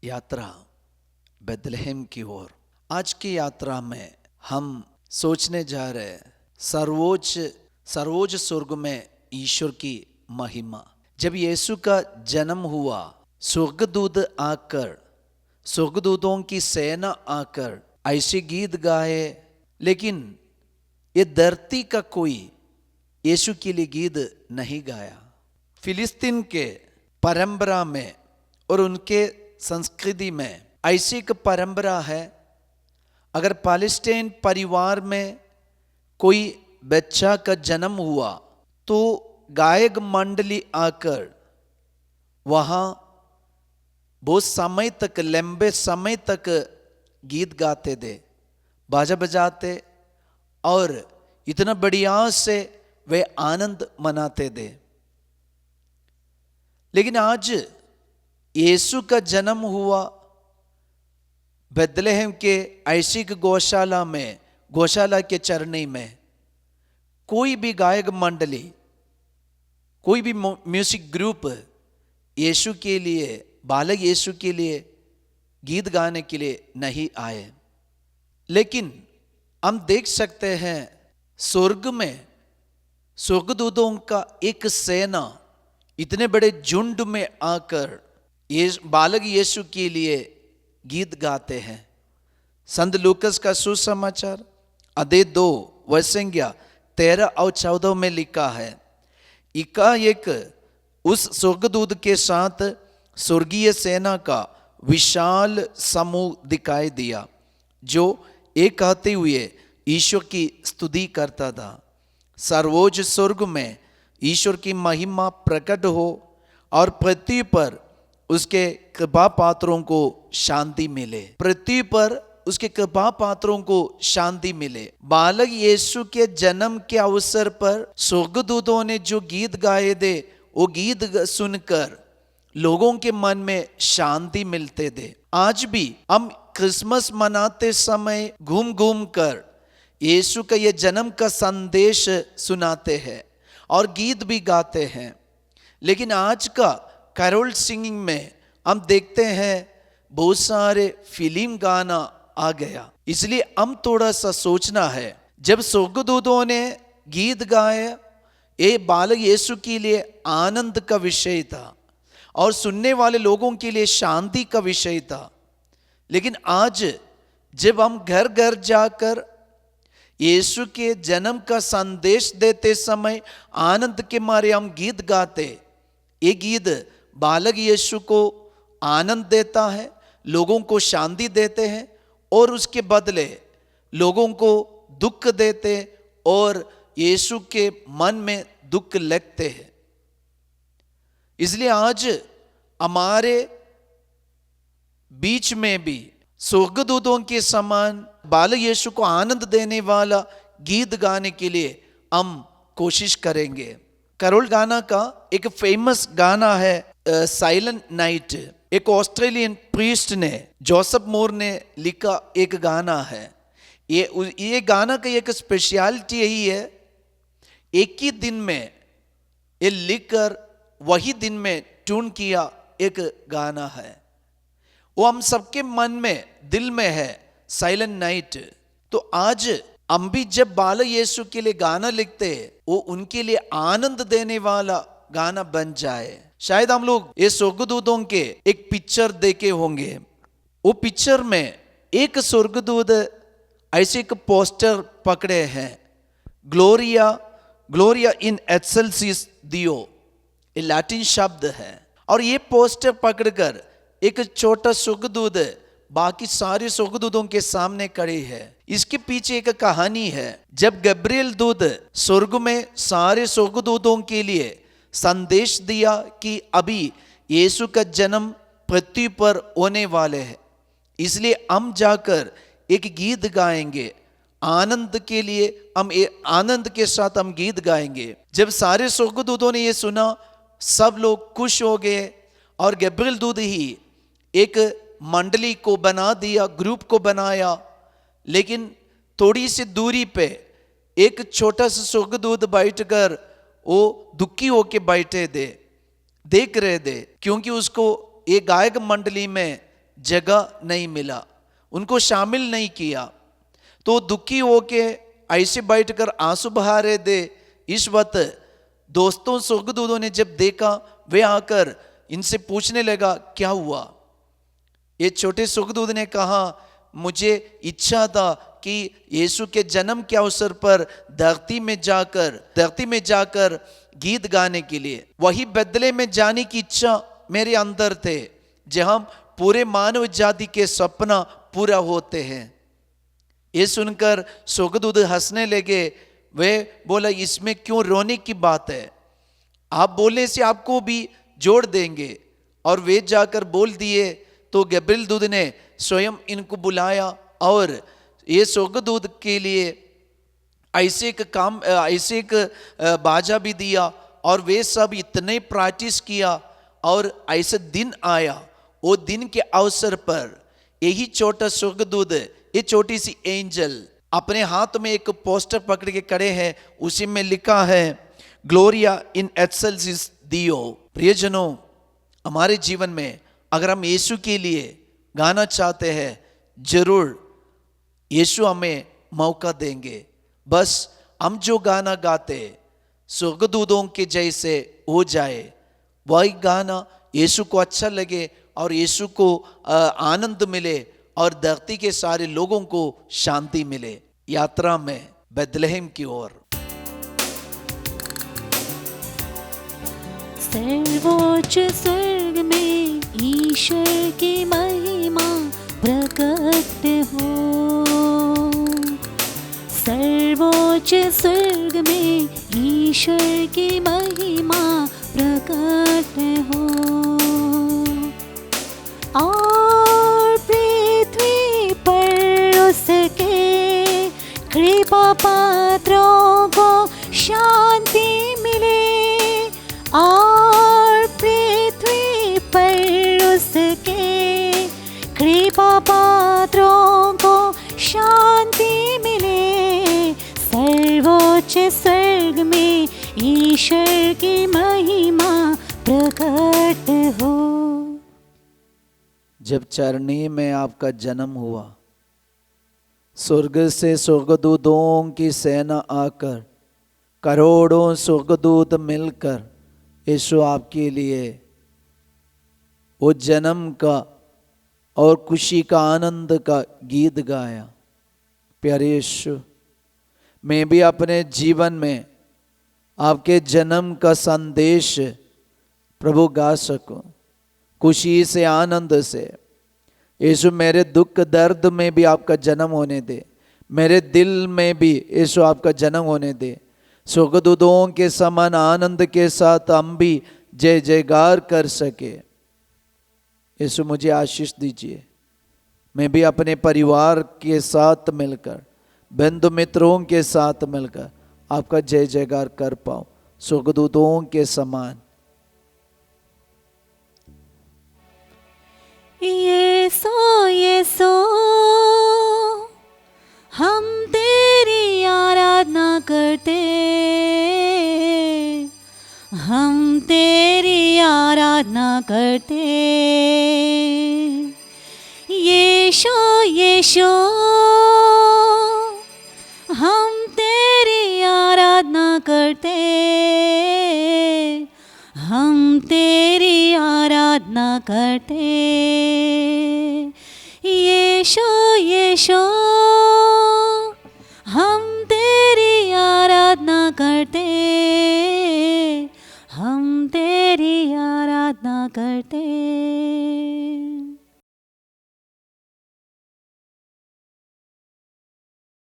यात्रा बेथलेहम की ओर। आज की यात्रा में हम सोचने जा रहे हैं सर्वोच्च स्वर्ग में ईश्वर की महिमा। जब यीशु का जन्म हुआ, स्वर्गदूत आकर, स्वर्गदूतों की सेना आकर ऐसे गीत गाए, लेकिन ये धरती का कोई यीशु के लिए गीत नहीं गाया। फिलिस्तीन के परंपरा में और उनके संस्कृति में ऐसी एक परंपरा है, अगर पैलेस्टाइन परिवार में कोई बच्चा का जन्म हुआ तो गायक मंडली आकर वहाँ बहुत समय तक, लंबे समय तक गीत गाते थे, बाजा बजाते और इतना बढ़िया से वे आनंद मनाते थे। लेकिन आज यीशु का जन्म हुआ बेथलेहम के ऐसी गौशाला में, गौशाला के चरनी में कोई भी गायक मंडली, कोई भी म्यूजिक ग्रुप यीशु के लिए, बालक यीशु के लिए गीत गाने के लिए नहीं आए। लेकिन हम देख सकते हैं स्वर्ग में स्वर्गदूतों का एक सेना इतने बड़े झुंड में आकर ये बालक यीशु के लिए गीत गाते हैं। संत लूकस का सुसमाचार अध्याय 2 वचन 13 और 14 में लिखा है, एकाएक उस स्वर्गदूत के साथ स्वर्गीय सेना का विशाल समूह दिखाई दिया, जो एक आते हुए ईश्वर की स्तुति करता था। सर्वोच्च स्वर्ग में ईश्वर की महिमा प्रकट हो और पृथ्वी पर उसके कृपा पात्रों को शांति मिले। पृथ्वी पर उसके कृपा पात्रों को शांति मिले। बालक यीशु के जन्म के अवसर पर स्वर्गदूतों ने जो गीत गाए थे, वो गीत सुनकर लोगों के मन में शांति मिलते थे। आज भी हम क्रिसमस मनाते समय घूम घूम कर यीशु का ये जन्म का संदेश सुनाते हैं और गीत भी गाते हैं। लेकिन आज का कैरोल सिंगिंग में हम देखते हैं बहुत सारे फिल्म गाना आ गया। इसलिए हम थोड़ा सा सोचना है, जब स्वर्गदूतों ने गीत गाए, ये बालक यीशु के लिए आनंद का विषय था और सुनने वाले लोगों के लिए शांति का विषय था। लेकिन आज जब हम घर घर जाकर यीशु के जन्म का संदेश देते समय आनंद के मारे हम गीत गाते, ये गीत बालक यीशु को आनंद देता है, लोगों को शांति देते हैं और उसके बदले लोगों को दुख देते और यीशु के मन में दुख लगते हैं। इसलिए आज हमारे बीच में भी स्वर्गदूतों के समान बालक यीशु को आनंद देने वाला गीत गाने के लिए हम कोशिश करेंगे। कैरोल गाना का एक फेमस गाना है साइलेंट नाइट। एक ऑस्ट्रेलियन प्रीस्ट ने, जोसेफ मोर ने लिखा एक गाना है। ये गाना का एक स्पेशलिटी यही है, एक ही दिन में ये लिखकर वही दिन में ट्यून किया एक गाना है। वो हम सबके मन में, दिल में है, साइलेंट नाइट। तो आज हम भी जब बालक यीशु के लिए गाना लिखते हैं, वो उनके लिए आनंद देने वाला गाना बन जाए। शायद हम लोग ये स्वर्गदूतों के एक पिक्चर देखे होंगे। वो पिक्चर में एक स्वर्गदूत ऐसे एक पोस्टर पकड़े हैं, ग्लोरिया ग्लोरिया इन एक्सेलसिस दियो, ये लैटिन शब्द है। और ये पोस्टर पकड़कर एक छोटा स्वर्गदूत बाकी सारे स्वर्गदूतों के सामने खड़े है। इसके पीछे एक कहानी है। जब गब्रिएल दूत स्वर्ग में सारे स्वर्गदूतों के लिए संदेश दिया कि अभी यीशु का जन्म पृथ्वी पर होने वाले है, इसलिए हम जाकर एक गीत गाएंगे आनंद के लिए। हम आनंद के साथ हम गीत गाएंगे। जब सारे स्वर्गदूतों ने ये सुना, सब लोग खुश हो गए और गब्रिएल दूत ही एक मंडली को बना दिया, ग्रुप को बनाया। लेकिन थोड़ी सी दूरी पे एक छोटा सा स्वर्गदूत बैठकर वो दुखी होके बैठे थे, देख रहे थे, क्योंकि उसको ये गायक मंडली में जगह नहीं मिला, उनको शामिल नहीं किया। तो दुखी होके ऐसे बैठकर आंसू बहा रहे थे। इस वक्त दोस्तों स्वर्गदूतों ने जब देखा, वे आकर इनसे पूछने लगा क्या हुआ। ये छोटे स्वर्गदूत ने कहा, मुझे इच्छा था कि यीशु के जन्म के अवसर पर धरती में जाकर गीत गाने के लिए, वही बदले में जाने की इच्छा मेरे अंदर थे, जहां पूरे मानव जाति के सपना पूरा होते हैं। ये सुनकर स्वर्गदूत हंसने लगे। वे बोला, इसमें क्यों रोने की बात है, आप बोलने से आपको भी जोड़ देंगे। और वे जाकर बोल दिए। तो गब्रिएल दूत ने स्वयं इनको बुलाया और ये स्वर्गदूत के लिए ऐसे एक बाजा भी दिया। और वे सब इतने प्रैक्टिस किया और ऐसे दिन आया। वो दिन के अवसर पर यही छोटा स्वर्गदूत, ये छोटी सी एंजल अपने हाथ में एक पोस्टर पकड़ के खड़े हैं। उसी में लिखा है, ग्लोरिया इन एक्सेलसिस दियो। प्रियजनों, हमारे जीवन में अगर हम यीशु के लिए गाना चाहते हैं, जरूर यीशु हमें मौका देंगे। बस हम जो गाना गाते स्वर्गदूतों के जैसे हो जाए, वही गाना यीशु को अच्छा लगे और यीशु को आनंद मिले और धरती के सारे लोगों को शांति मिले। यात्रा में बेथलेहम की ओर। सर्वोच्च स्वर्ग में ईश्वर की महिमा प्रकट हो। सर्वोच्च स्वर्ग में ईश्वर की महिमा प्रकट हो। और पृथ्वी पर उसके कृपा पात्रों को शांति मिले। और पृथ्वी पर उसके कृपा पात्रों को शांति मिले। सर्वोच्च स्वर्ग में ईश्वर की महिमा प्रकट हो। जब चरनी में आपका जन्म हुआ, स्वर्ग से स्वर्गदूतों की सेना आकर, करोड़ों स्वर्गदूत मिलकर यीशु आपके लिए वो जन्म का और खुशी का, आनंद का गीत गाया। प्यारे यीशु, मैं भी अपने जीवन में आपके जन्म का संदेश प्रभु गा सकूं, खुशी से, आनंद से। यीशु, मेरे दुख दर्द में भी आपका जन्म होने दे, मेरे दिल में भी यीशु आपका जन्म होने दे। स्वर्गदूतों के समान आनंद के साथ हम भी जय जयकार कर सके। यीशु, मुझे आशीष दीजिए, मैं भी अपने परिवार के साथ मिलकर, बंधु मित्रों के साथ मिलकर आपका जय जयकार कर पाऊं, स्वर्गदूतों के समान। यीशु यीशु हम तेरी आराधना करते, हम तेरी आराधना करते। यीशु यीशु हम तेरी आराधना करते, हम तेरी आराधना करते। यीशु यीशु हम तेरी आराधना करते, हम तेरी आराधना करते।